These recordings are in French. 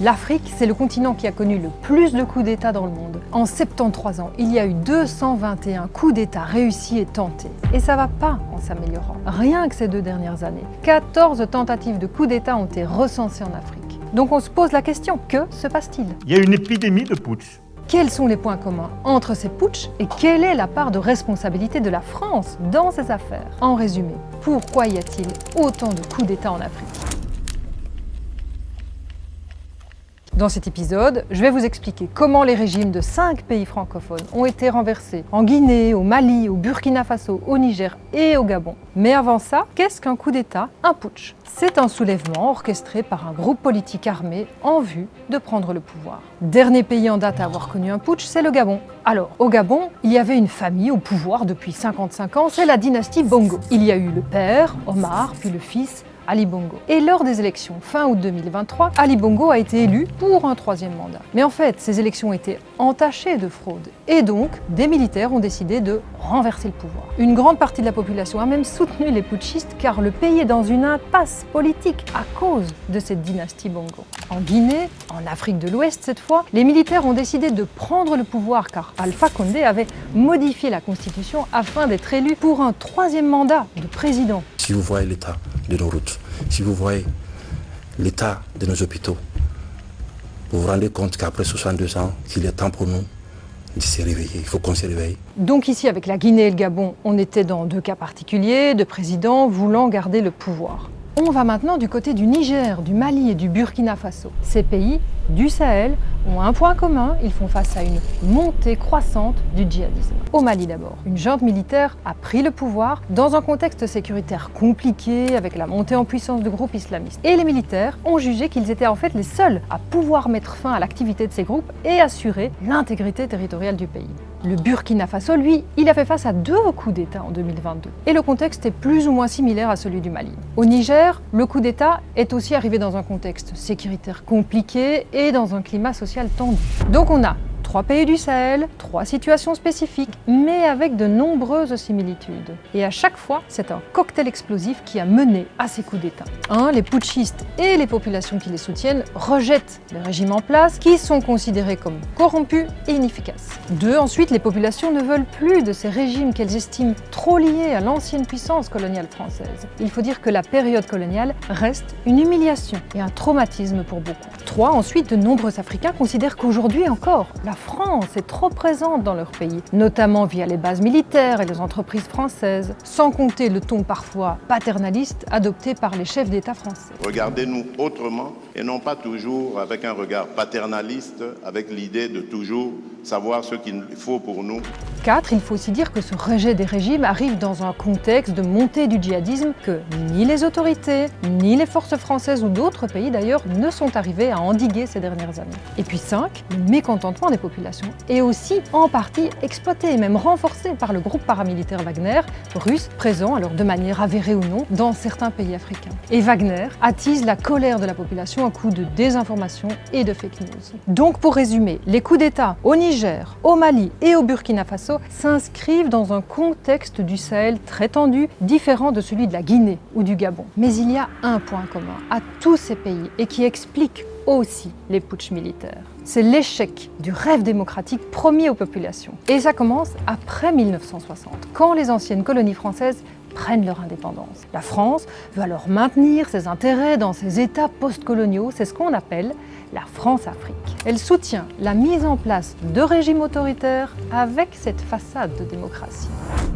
L'Afrique, c'est le continent qui a connu le plus de coups d'État dans le monde. En 73 ans, il y a eu 221 coups d'État réussis et tentés. Et ça va pas en s'améliorant. Rien que ces 2 dernières années, 14 tentatives de coups d'État ont été recensées en Afrique. Donc on se pose la question, que se passe-t-il? Il y a une épidémie de putsch. Quels sont les points communs entre ces putschs et quelle est la part de responsabilité de la France dans ces affaires? En résumé, pourquoi y a-t-il autant de coups d'État en Afrique? Dans cet épisode, je vais vous expliquer comment les régimes de 5 pays francophones ont été renversés en Guinée, au Mali, au Burkina Faso, au Niger et au Gabon. Mais avant ça, qu'est-ce qu'un coup d'État? Un putsch. C'est un soulèvement orchestré par un groupe politique armé en vue de prendre le pouvoir. Dernier pays en date à avoir connu un putsch, c'est le Gabon. Alors, au Gabon, il y avait une famille au pouvoir depuis 55 ans, c'est la dynastie Bongo. Il y a eu le père, Omar, puis le fils, Ali Bongo. Et lors des élections fin août 2023, Ali Bongo a été élu pour un 3e mandat. Mais en fait, ces élections étaient entachées de fraude. Et donc, des militaires ont décidé de renverser le pouvoir. Une grande partie de la population a même soutenu les putschistes car le pays est dans une impasse politique à cause de cette dynastie Bongo. En Guinée, en Afrique de l'Ouest cette fois, les militaires ont décidé de prendre le pouvoir car Alpha Condé avait modifié la constitution afin d'être élu pour un 3e mandat de président. Si vous voyez l'état de nos routes, si vous voyez l'état de nos hôpitaux, vous vous rendez compte qu'après 62 ans, qu'il est temps pour nous de se réveiller. Il faut qu'on se réveille. Donc ici, avec la Guinée et le Gabon, on était dans 2 cas particuliers de présidents voulant garder le pouvoir. On va maintenant du côté du Niger, du Mali et du Burkina Faso. Ces pays du Sahel ont un point commun, ils font face à une montée croissante du djihadisme. Au Mali d'abord, une junte militaire a pris le pouvoir dans un contexte sécuritaire compliqué avec la montée en puissance de groupes islamistes. Et les militaires ont jugé qu'ils étaient en fait les seuls à pouvoir mettre fin à l'activité de ces groupes et assurer l'intégrité territoriale du pays. Le Burkina Faso, lui, il a fait face à 2 coups d'État en 2022. Et le contexte est plus ou moins similaire à celui du Mali. Au Niger, le coup d'État est aussi arrivé dans un contexte sécuritaire compliqué et dans un climat social tendu. Donc on a 3 pays du Sahel, 3 situations spécifiques, mais avec de nombreuses similitudes. Et à chaque fois, c'est un cocktail explosif qui a mené à ces coups d'État. 1. Les putschistes et les populations qui les soutiennent rejettent les régimes en place, qui sont considérés comme corrompus et inefficaces. 2. Ensuite, les populations ne veulent plus de ces régimes qu'elles estiment trop liés à l'ancienne puissance coloniale française. Il faut dire que la période coloniale reste une humiliation et un traumatisme pour beaucoup. 3. Ensuite, de nombreux Africains considèrent qu'aujourd'hui encore, la France est trop présente dans leur pays, notamment via les bases militaires et les entreprises françaises, sans compter le ton parfois paternaliste adopté par les chefs d'État français. Regardez-nous autrement et non pas toujours avec un regard paternaliste, avec l'idée de toujours savoir ce qu'il faut pour nous. 4. Il faut aussi dire que ce rejet des régimes arrive dans un contexte de montée du djihadisme que ni les autorités, ni les forces françaises ou d'autres pays d'ailleurs ne sont arrivés à endiguer ces dernières années. Et puis 5. Le mécontentement des populations est aussi en partie exploité et même renforcé par le groupe paramilitaire Wagner, russe, présent, alors de manière avérée ou non, dans certains pays africains. Et Wagner attise la colère de la population à coup de désinformation et de fake news. Donc pour résumer, les coups d'État au Niger, au Mali et au Burkina Faso s'inscrivent dans un contexte du Sahel très tendu, différent de celui de la Guinée ou du Gabon. Mais il y a un point commun à tous ces pays et qui explique aussi les putschs militaires. C'est l'échec du rêve démocratique promis aux populations. Et ça commence après 1960, quand les anciennes colonies françaises prennent leur indépendance. La France veut alors maintenir ses intérêts dans ses États post-coloniaux, c'est ce qu'on appelle la France-Afrique. Elle soutient la mise en place de régimes autoritaires avec cette façade de démocratie.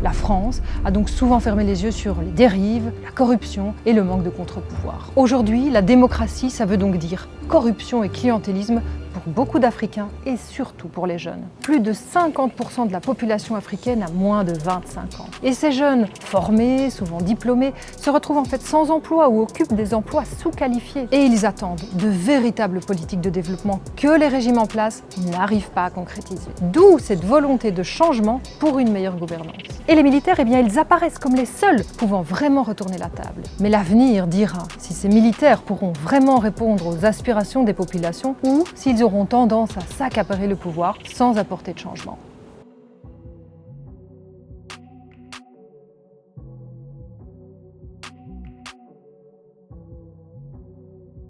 La France a donc souvent fermé les yeux sur les dérives, la corruption et le manque de contre-pouvoir. Aujourd'hui, la démocratie, ça veut donc dire corruption et clientélisme pour beaucoup d'Africains et surtout pour les jeunes. Plus de 50% de la population africaine a moins de 25 ans. Et ces jeunes, formés, souvent diplômés, se retrouvent en fait sans emploi ou occupent des emplois sous-qualifiés. Et ils attendent de véritables politiques de développement que les régimes en place n'arrivent pas à concrétiser. D'où cette volonté de changement pour une meilleure gouvernance. Et les militaires, eh bien, ils apparaissent comme les seuls pouvant vraiment retourner la table. Mais l'avenir dira si ces militaires pourront vraiment répondre aux aspirations des populations ou s'ils auront tendance à s'accaparer le pouvoir sans apporter de changement.